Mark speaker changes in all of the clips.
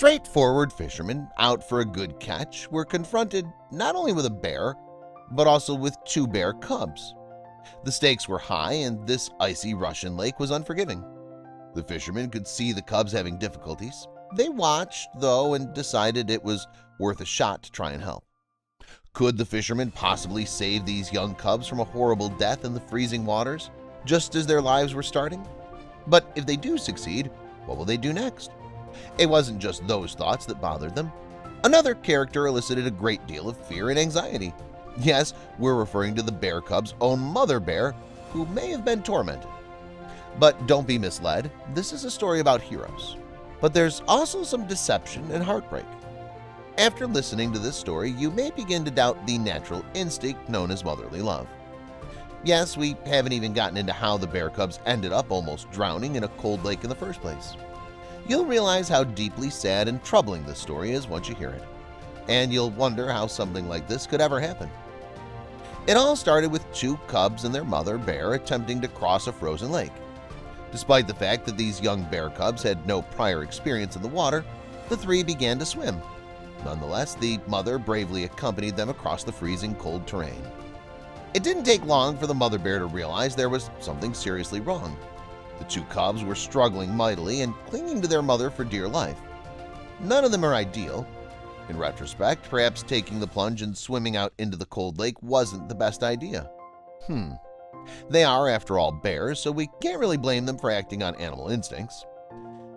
Speaker 1: Straightforward fishermen out for a good catch were confronted not only with a bear, but also with two bear cubs. The stakes were high and this icy Russian lake was unforgiving. The fishermen could see the cubs having difficulties. They watched, though, and decided it was worth a shot to try and help. Could the fishermen possibly save these young cubs from a horrible death in the freezing waters, just as their lives were starting? But if they do succeed, what will they do next? It wasn't just those thoughts that bothered them. Another character elicited a great deal of fear and anxiety. Yes, we're referring to the bear cub's own mother bear, who may have been tormented. But don't be misled, this is a story about heroes. But there's also some deception and heartbreak. After listening to this story, you may begin to doubt the natural instinct known as motherly love. Yes, we haven't even gotten into how the bear cubs ended up almost drowning in a cold lake in the first place. You'll realize how deeply sad and troubling this story is once you hear it, and you'll wonder how something like this could ever happen. It all started with two cubs and their mother bear attempting to cross a frozen lake. Despite the fact that these young bear cubs had no prior experience in the water, the three began to swim. Nonetheless, the mother bravely accompanied them across the freezing cold terrain. It didn't take long for the mother bear to realize there was something seriously wrong. The two cubs were struggling mightily and clinging to their mother for dear life. None of them are ideal. In retrospect, perhaps taking the plunge and swimming out into the cold lake wasn't the best idea. They are, after all, bears, so we can't really blame them for acting on animal instincts.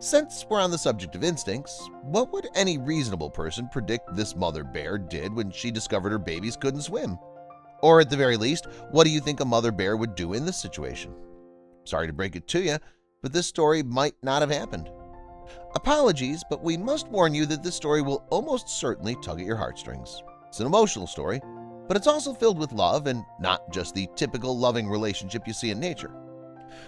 Speaker 1: Since we're on the subject of instincts, what would any reasonable person predict this mother bear did when she discovered her babies couldn't swim? Or at the very least, what do you think a mother bear would do in this situation? Sorry to break it to you, but this story might not have happened. Apologies, but we must warn you that this story will almost certainly tug at your heartstrings. It's an emotional story, but it's also filled with love and not just the typical loving relationship you see in nature.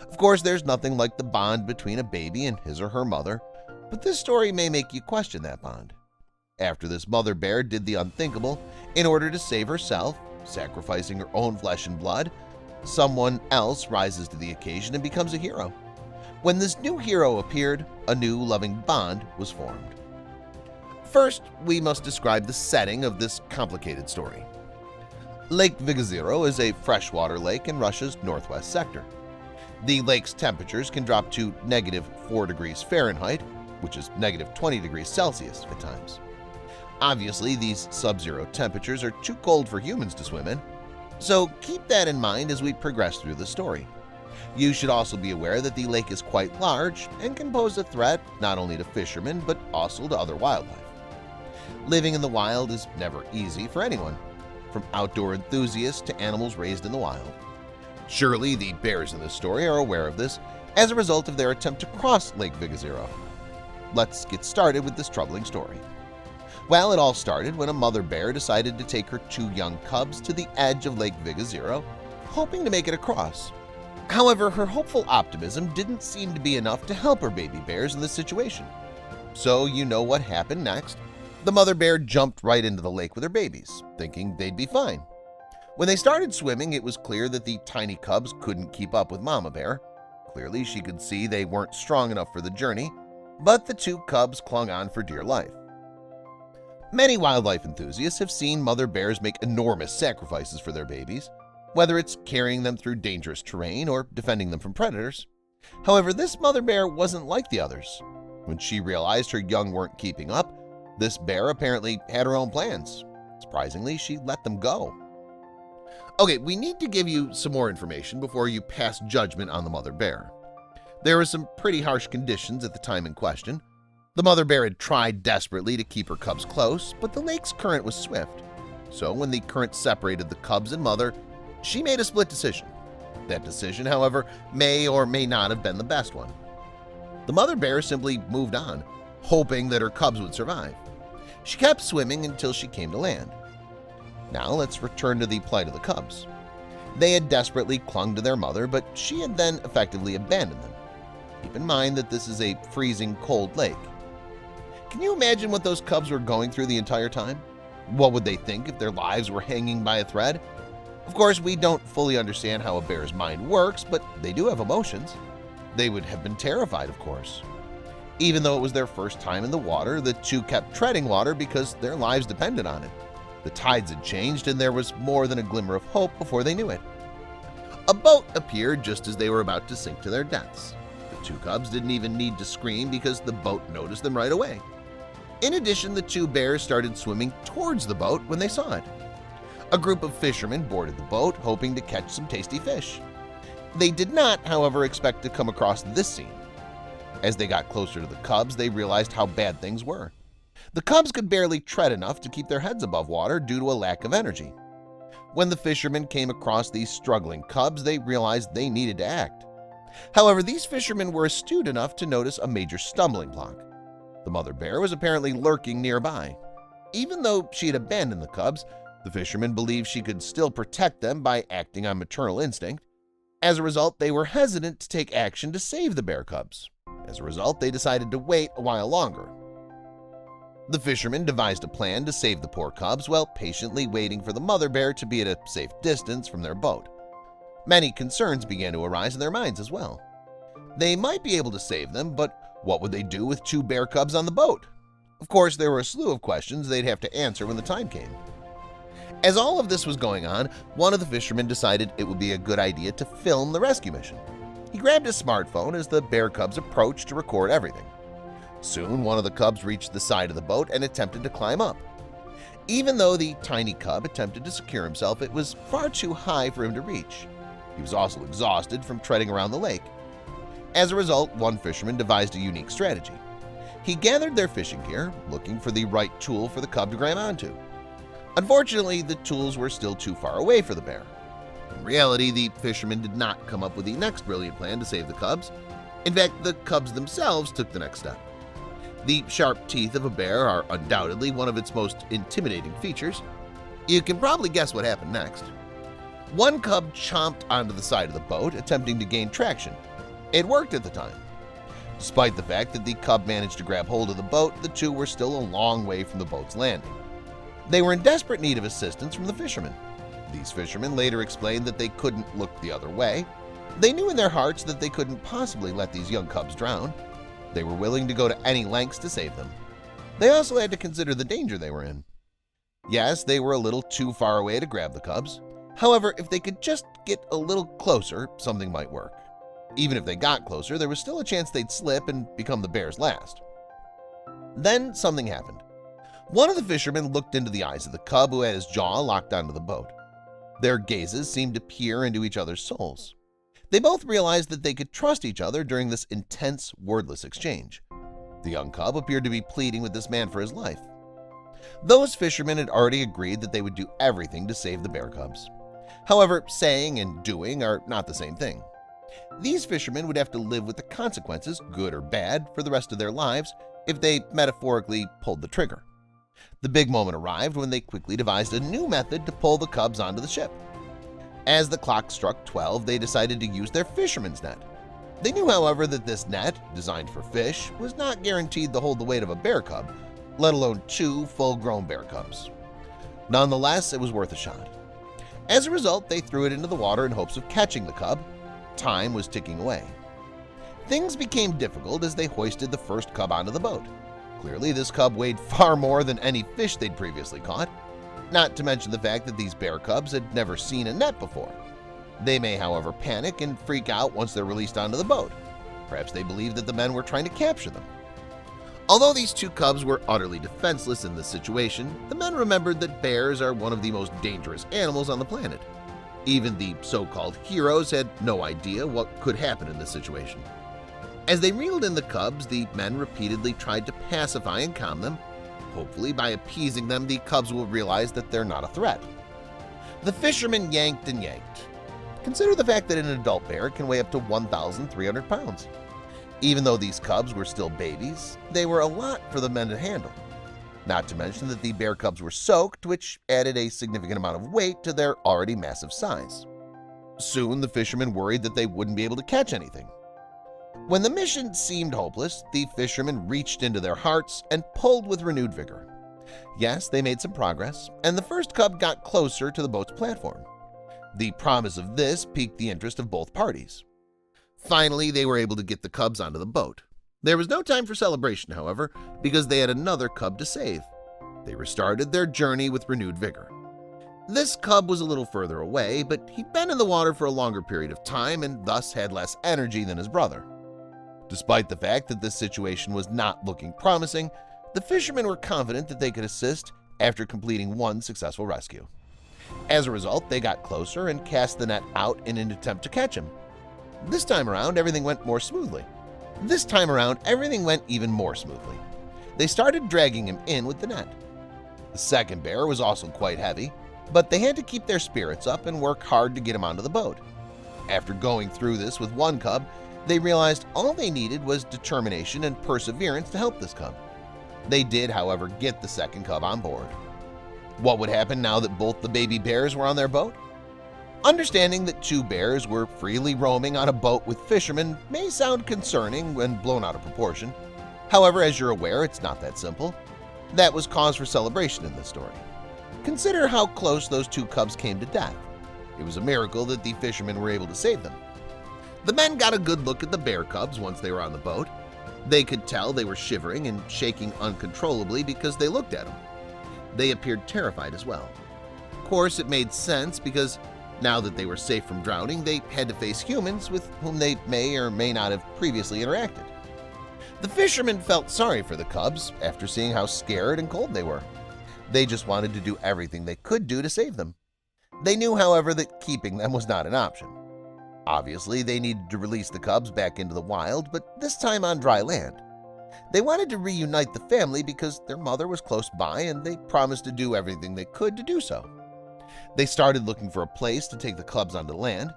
Speaker 1: Of course, there's nothing like the bond between a baby and his or her mother, but this story may make you question that bond. After this mother bear did the unthinkable in order to save herself, sacrificing her own flesh and blood, someone else rises to the occasion and becomes a hero. When this new hero appeared, a new loving bond was formed. First, we must describe the setting of this complicated story. Lake Vigizero is a freshwater lake in Russia's northwest sector. The lake's temperatures can drop to -4 degrees Fahrenheit, which is -20 degrees Celsius at times. Obviously, these sub-zero temperatures are too cold for humans to swim in, so keep that in mind as we progress through the story. You should also be aware that the lake is quite large and can pose a threat not only to fishermen but also to other wildlife. Living in the wild is never easy for anyone, from outdoor enthusiasts to animals raised in the wild. Surely the bears in this story are aware of this as a result of their attempt to cross Lake Vigizero. Let's get started with this troubling story. Well, it all started when a mother bear decided to take her two young cubs to the edge of Lake Vigizero, hoping to make it across. However, her hopeful optimism didn't seem to be enough to help her baby bears in this situation. So you know what happened next. The mother bear jumped right into the lake with her babies, thinking they'd be fine. When they started swimming, it was clear that the tiny cubs couldn't keep up with Mama Bear. Clearly, she could see they weren't strong enough for the journey, but the two cubs clung on for dear life. Many wildlife enthusiasts have seen mother bears make enormous sacrifices for their babies, whether it's carrying them through dangerous terrain or defending them from predators. However, this mother bear wasn't like the others. When she realized her young weren't keeping up, this bear apparently had her own plans. Surprisingly, she let them go. Okay, we need to give you some more information before you pass judgment on the mother bear. There were some pretty harsh conditions at the time in question. The mother bear had tried desperately to keep her cubs close, but the lake's current was swift. So when the current separated the cubs and mother, she made a split decision. That decision, however, may or may not have been the best one. The mother bear simply moved on, hoping that her cubs would survive. She kept swimming until she came to land. Now let's return to the plight of the cubs. They had desperately clung to their mother, but she had then effectively abandoned them. Keep in mind that this is a freezing cold lake. Can you imagine what those cubs were going through the entire time? What would they think if their lives were hanging by a thread? Of course, we don't fully understand how a bear's mind works, but they do have emotions. They would have been terrified, of course. Even though it was their first time in the water, the two kept treading water because their lives depended on it. The tides had changed and there was more than a glimmer of hope before they knew it. A boat appeared just as they were about to sink to their deaths. The two cubs didn't even need to scream because the boat noticed them right away. In addition, the two bears started swimming towards the boat when they saw it. A group of fishermen boarded the boat, hoping to catch some tasty fish. They did not, however, expect to come across this scene. As they got closer to the cubs, they realized how bad things were. The cubs could barely tread enough to keep their heads above water due to a lack of energy. When the fishermen came across these struggling cubs, they realized they needed to act. However, these fishermen were astute enough to notice a major stumbling block. The mother bear was apparently lurking nearby. Even though she had abandoned the cubs, the fishermen believed she could still protect them by acting on maternal instinct. As a result, they were hesitant to take action to save the bear cubs. As a result, they decided to wait a while longer. The fishermen devised a plan to save the poor cubs while patiently waiting for the mother bear to be at a safe distance from their boat. Many concerns began to arise in their minds as well. They might be able to save them, but what would they do with two bear cubs on the boat? Of course, there were a slew of questions they'd have to answer when the time came. As all of this was going on, one of the fishermen decided it would be a good idea to film the rescue mission. He grabbed his smartphone as the bear cubs approached to record everything. Soon, one of the cubs reached the side of the boat and attempted to climb up. Even though the tiny cub attempted to secure himself, it was far too high for him to reach. He was also exhausted from treading around the lake. As a result, one fisherman devised a unique strategy. He gathered their fishing gear, looking for the right tool for the cub to grab onto. Unfortunately, the tools were still too far away for the bear. In reality, the fisherman did not come up with the next brilliant plan to save the cubs. In fact, the cubs themselves took the next step. The sharp teeth of a bear are undoubtedly one of its most intimidating features. You can probably guess what happened next. One cub chomped onto the side of the boat, attempting to gain traction. It worked at the time. Despite the fact that the cub managed to grab hold of the boat, the two were still a long way from the boat's landing. They were in desperate need of assistance from the fishermen. These fishermen later explained that they couldn't look the other way. They knew in their hearts that they couldn't possibly let these young cubs drown. They were willing to go to any lengths to save them. They also had to consider the danger they were in. Yes, they were a little too far away to grab the cubs. However, if they could just get a little closer, something might work. Even if they got closer, there was still a chance they'd slip and become the bear's last. Then something happened. One of the fishermen looked into the eyes of the cub who had his jaw locked onto the boat. Their gazes seemed to peer into each other's souls. They both realized that they could trust each other during this intense, wordless exchange. The young cub appeared to be pleading with this man for his life. Those fishermen had already agreed that they would do everything to save the bear cubs. However, saying and doing are not the same thing. These fishermen would have to live with the consequences, good or bad, for the rest of their lives if they metaphorically pulled the trigger. The big moment arrived when they quickly devised a new method to pull the cubs onto the ship. As the clock struck 12, they decided to use their fisherman's net. They knew, however, that this net, designed for fish, was not guaranteed to hold the weight of a bear cub, let alone two full-grown bear cubs. Nonetheless, it was worth a shot. As a result, they threw it into the water in hopes of catching the cub. Time was ticking away. Things became difficult as they hoisted the first cub onto the boat. Clearly, this cub weighed far more than any fish they'd previously caught, not to mention the fact that these bear cubs had never seen a net before. They may, however, panic and freak out once they're released onto the boat. Perhaps they believed that the men were trying to capture them. Although these two cubs were utterly defenseless in this situation, the men remembered that bears are one of the most dangerous animals on the planet. Even the so-called heroes had no idea what could happen in this situation. As they reeled in the cubs, the men repeatedly tried to pacify and calm them. Hopefully, by appeasing them, the cubs will realize that they're not a threat. The fishermen yanked and yanked. Consider the fact that an adult bear can weigh up to 1,300 pounds. Even though these cubs were still babies, they were a lot for the men to handle. Not to mention that the bear cubs were soaked, which added a significant amount of weight to their already massive size. Soon, the fishermen worried that they wouldn't be able to catch anything. When the mission seemed hopeless, the fishermen reached into their hearts and pulled with renewed vigor. Yes, they made some progress, and the first cub got closer to the boat's platform. The promise of this piqued the interest of both parties. Finally, they were able to get the cubs onto the boat. There was no time for celebration, however, because they had another cub to save. They restarted their journey with renewed vigor. This cub was a little further away, but he'd been in the water for a longer period of time and thus had less energy than his brother. Despite the fact that this situation was not looking promising, the fishermen were confident that they could assist after completing one successful rescue. As a result, they got closer and cast the net out in an attempt to catch him. This time around, everything went even more smoothly. They started dragging him in with the net. The second bear was also quite heavy, but they had to keep their spirits up and work hard to get him onto the boat. After going through this with one cub, they realized all they needed was determination and perseverance to help this cub. They did, however, get the second cub on board. What would happen now that both the baby bears were on their boat? Understanding that two bears were freely roaming on a boat with fishermen may sound concerning when blown out of proportion. However, as you're aware, it's not that simple. That was cause for celebration in this story. Consider how close those two cubs came to death. It was a miracle that the fishermen were able to save them. The men got a good look at the bear cubs once they were on the boat. They could tell they were shivering and shaking uncontrollably because they looked at them. They appeared terrified as well. Of course, it made sense because now that they were safe from drowning, they had to face humans with whom they may or may not have previously interacted. The fishermen felt sorry for the cubs after seeing how scared and cold they were. They just wanted to do everything they could do to save them. They knew, however, that keeping them was not an option. Obviously, they needed to release the cubs back into the wild, but this time on dry land. They wanted to reunite the family because their mother was close by and they promised to do everything they could to do so. They started looking for a place to take the cubs onto land.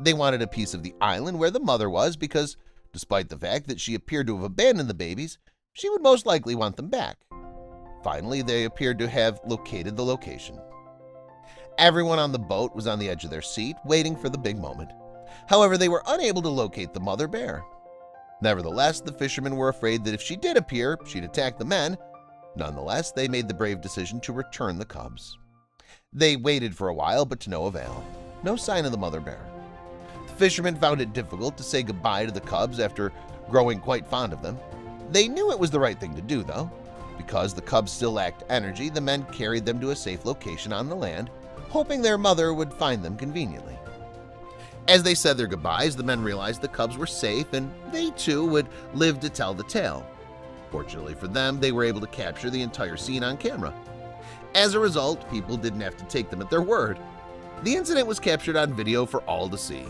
Speaker 1: They wanted a piece of the island where the mother was because, despite the fact that she appeared to have abandoned the babies, she would most likely want them back. Finally, they appeared to have located the location. Everyone on the boat was on the edge of their seat, waiting for the big moment. However, they were unable to locate the mother bear. Nevertheless, the fishermen were afraid that if she did appear, she'd attack the men. Nonetheless, they made the brave decision to return the cubs. They waited for a while, but to no avail. No sign of the mother bear. The fishermen found it difficult to say goodbye to the cubs after growing quite fond of them. They knew it was the right thing to do, though. Because the cubs still lacked energy, the men carried them to a safe location on the land, hoping their mother would find them conveniently. As they said their goodbyes, the men realized the cubs were safe and they too would live to tell the tale. Fortunately for them, they were able to capture the entire scene on camera. As a result, people didn't have to take them at their word. The incident was captured on video for all to see.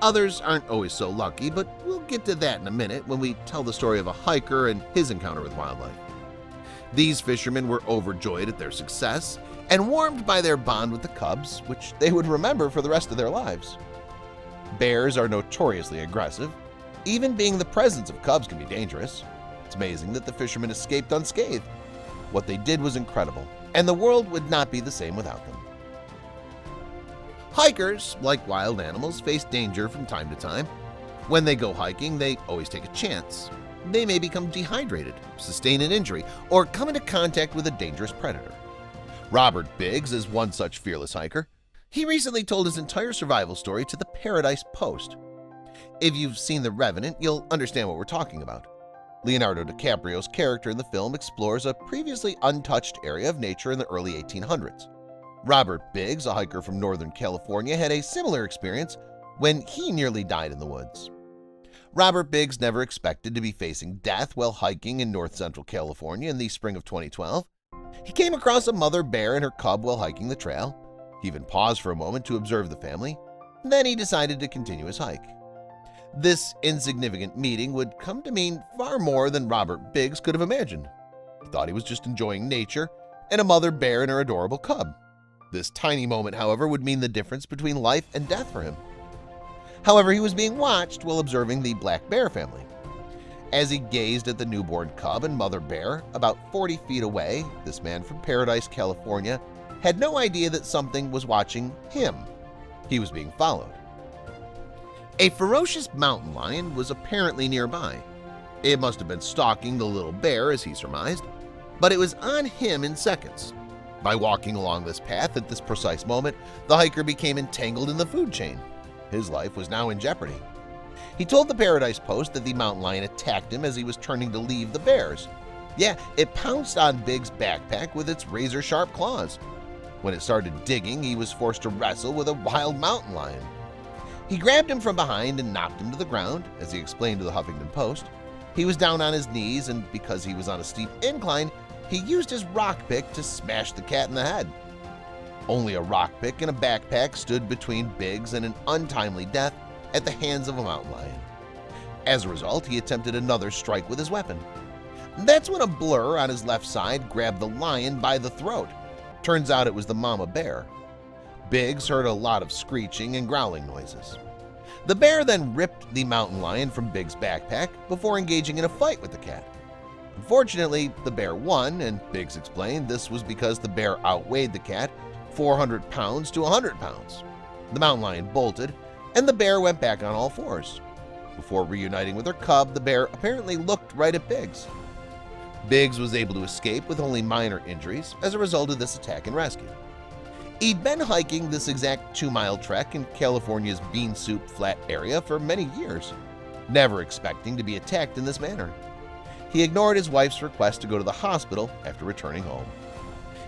Speaker 1: Others aren't always so lucky, but we'll get to that in a minute when we tell the story of a hiker and his encounter with wildlife. These fishermen were overjoyed at their success and warmed by their bond with the cubs, which they would remember for the rest of their lives. Bears are notoriously aggressive. Even being the presence of cubs can be dangerous. It's amazing that the fishermen escaped unscathed. What they did was incredible, and the world would not be the same without them. Hikers, like wild animals, face danger from time to time. When they go hiking, they always take a chance. They may become dehydrated, sustain an injury, or come into contact with a dangerous predator. Robert Biggs is one such fearless hiker. He recently told his entire survival story to the Paradise Post. If you've seen The Revenant, you'll understand what we're talking about. Leonardo DiCaprio's character in the film explores a previously untouched area of nature in the early 1800s. Robert Biggs, a hiker from Northern California, had a similar experience when he nearly died in the woods. Robert Biggs never expected to be facing death while hiking in north-central California in the spring of 2012. He came across a mother bear and her cub while hiking the trail. He even paused for a moment to observe the family. Then he decided to continue his hike. This insignificant meeting would come to mean far more than Robert Biggs could have imagined. He thought he was just enjoying nature and a mother bear and her adorable cub. This tiny moment, however, would mean the difference between life and death for him. However, he was being watched while observing the black bear family. As he gazed at the newborn cub and mother bear about 40 feet away, this man from Paradise, California, had no idea that something was watching him. He was being followed. A ferocious mountain lion was apparently nearby. It must have been stalking the little bear, as he surmised, but it was on him in seconds. By walking along this path at this precise moment, the hiker became entangled in the food chain. His life was now in jeopardy. He told the Paradise Post that the mountain lion attacked him as he was turning to leave the bears. Yeah, it pounced on Big's backpack with its razor-sharp claws. When it started digging, he was forced to wrestle with a wild mountain lion. He grabbed him from behind and knocked him to the ground, as he explained to the Huffington Post. He was down on his knees, and because he was on a steep incline, he used his rock pick to smash the cat in the head. Only a rock pick and a backpack stood between Biggs and an untimely death at the hands of a mountain lion. As a result, he attempted another strike with his weapon. That's when a blur on his left side grabbed the lion by the throat. Turns out it was the mama bear. Biggs heard a lot of screeching and growling noises. The bear then ripped the mountain lion from Biggs' backpack before engaging in a fight with the cat. Unfortunately, the bear won, and Biggs explained this was because the bear outweighed the cat 400 pounds to 100 pounds. The mountain lion bolted, and the bear went back on all fours. Before reuniting with her cub, the bear apparently looked right at Biggs. Biggs was able to escape with only minor injuries as a result of this attack and rescue. He'd been hiking this exact 2-mile trek in California's Bean Soup Flat area for many years, never expecting to be attacked in this manner. He ignored his wife's request to go to the hospital after returning home.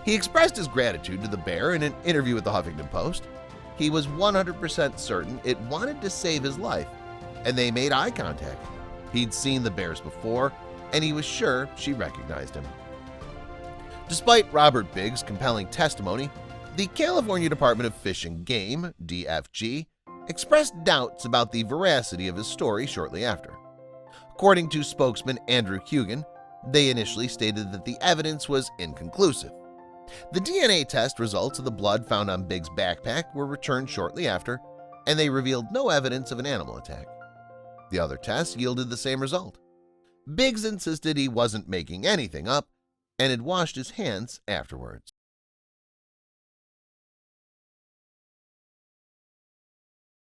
Speaker 1: He expressed his gratitude to the bear in an interview with the Huffington Post. He was 100% certain it wanted to save his life, and they made eye contact. He'd seen the bears before, and he was sure she recognized him. Despite Robert Biggs' compelling testimony, the California Department of Fish and Game, DFG, expressed doubts about the veracity of his story shortly after. According to spokesman Andrew Hugan, they initially stated that the evidence was inconclusive. The DNA test results of the blood found on Biggs' backpack were returned shortly after, and they revealed no evidence of an animal attack. The other tests yielded the same result. Biggs insisted he wasn't making anything up and had washed his hands afterwards.